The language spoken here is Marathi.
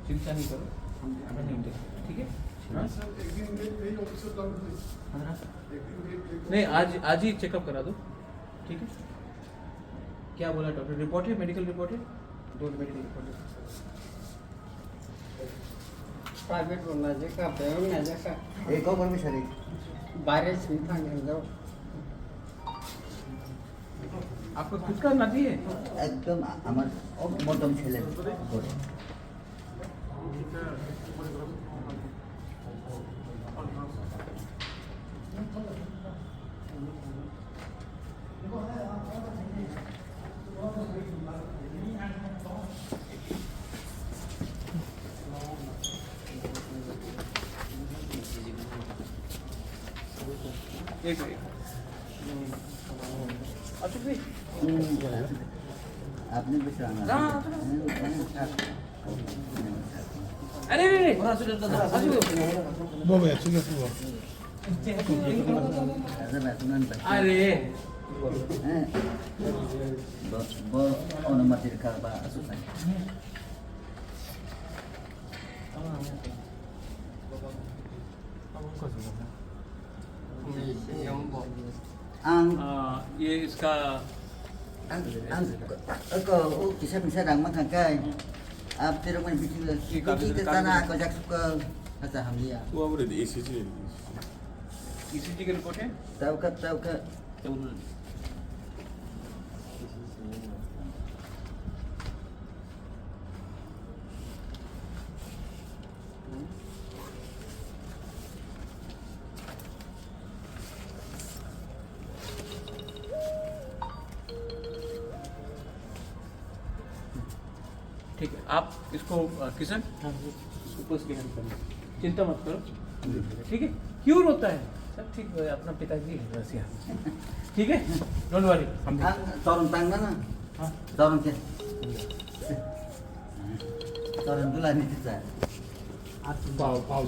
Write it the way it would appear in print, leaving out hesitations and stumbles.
चिंता नहीं करो, हम नहीं, ठीक है। नहीं, आज ही चेकअप करा दो, ठीक है। क्या बोला डॉक्टर? रिपोर्ट है, मेडिकल रिपोर्ट है, दो मेडिकल रिपोर्ट है। प्राइवेट होना जैसा पेमेंट जैसा एक और भी सर बाहर से था नहीं जाओ आपका खुद का नदी है? एकदम আমার মধ্যম ছেলে করে एक अच्छा भाई আপনি বিছানা अरे अरे Bobe, sudah semua. अरे ono matir karba asusan ang ये इसका ko bisa bisa dang makangkai ab tiro man bikin kita tanah ko jak suka kata hamlia 또 아무래도 ECG. ECG की रिपोर्ट है। tahu ke ठीक है, आप इसको किशन ऊपर से हैंड करो, चिंता मत करो, ठीक है। क्यों रोता है? सब ठीक है, अपना पिताजी है बस यहाँ, ठीक है, डोंट वरी। हम ang torong tang mana हाँ torong ke torong dulu ni kita Pau, pau,